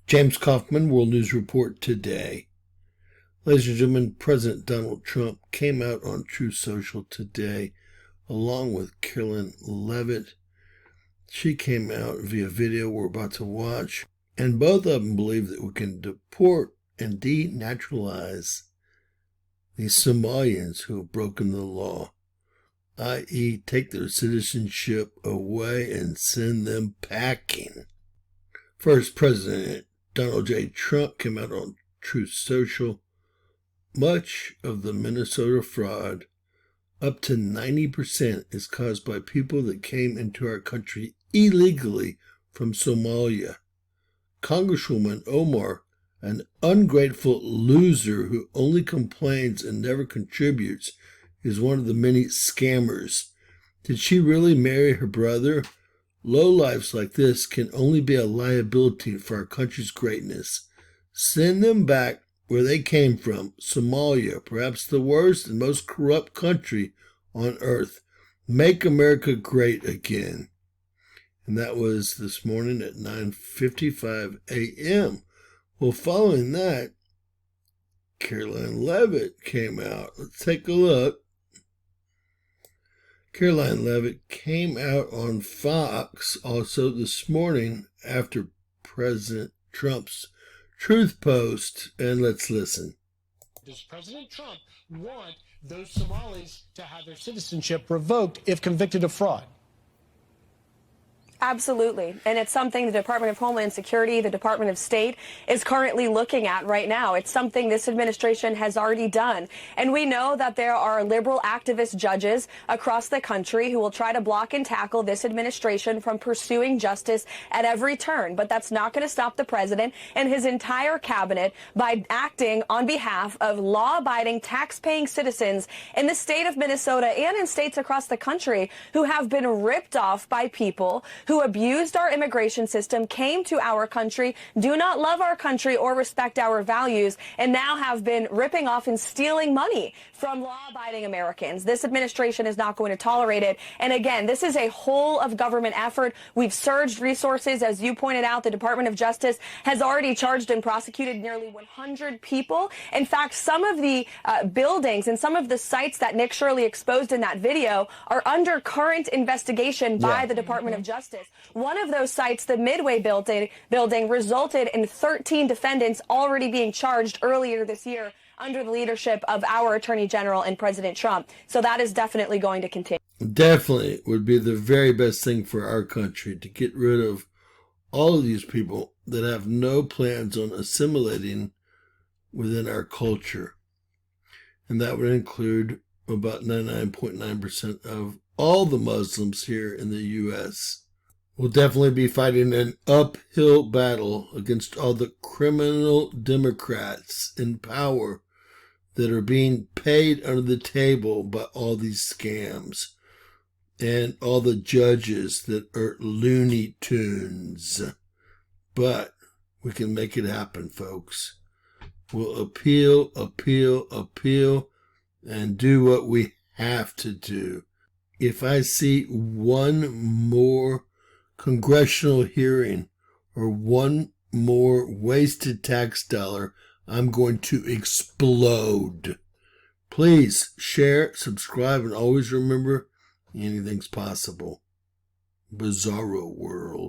James Kaufman, World News Report today. Ladies and gentlemen, President Donald Trump came out on Truth Social today, along with Karoline Levitt. She came out via video we're about to watch, and both of them believe that we can deport and denaturalize these Somalians who have broken the law, i.e. take their citizenship away and send them packing. First, President Donald J. Trump came out on Truth Social. Much of the Minnesota fraud, up to 90%, is caused by people that came into our country illegally from Somalia. Congresswoman Omar, an ungrateful loser who only complains and never contributes, is one of the many scammers. Did she really marry her brother? Lowlifes like this can only be a liability for our country's greatness. Send them back where they came from, Somalia, perhaps the worst and most corrupt country on earth. Make America great again. And that was this morning at 9:55 a.m. Well, following that, Karoline Levitt came out. Let's take a look. Karoline Levitt came out on Fox also this morning after President Trump's Truth Post, and let's listen. Does President Trump want those Somalis to have their citizenship revoked if convicted of fraud? Absolutely. And it's something the Department of Homeland Security, the Department of State is currently looking at right now. It's something this administration has already done. And we know that there are liberal activist judges across the country who will try to block and tackle this administration from pursuing justice at every turn. But that's not going to stop the president and his entire cabinet by acting on behalf of law-abiding, tax-paying citizens in the state of Minnesota and in states across the country who have been ripped off by people who abused our immigration system, came to our country, do not love our country or respect our values, and now have been ripping off and stealing money from law-abiding Americans. This administration is not going to tolerate it. And again, this is a whole of government effort. We've surged resources. As you pointed out, the Department of Justice has already charged and prosecuted nearly 100 people. In fact, some of the buildings and some of the sites that Nick Shirley exposed in that video are under current investigation by the Department of Justice. One of those sites, the Midway building, resulted in 13 defendants already being charged earlier this year under the leadership of our Attorney General and President Trump. So that is definitely going to continue. Definitely would be the very best thing for our country to get rid of all of these people that have no plans on assimilating within our culture. And that would include about 99.9% of all the Muslims here in the U.S. We'll definitely be fighting an uphill battle against all the criminal Democrats in power that are being paid under the table by all these scams, and all the judges that are Looney Tunes. But we can make it happen, folks. We'll appeal, and do what we have to do. If I see one more congressional hearing or one more wasted tax dollar, I'm going to explode. Please share, subscribe, and always remember, anything's possible. Bizarro world.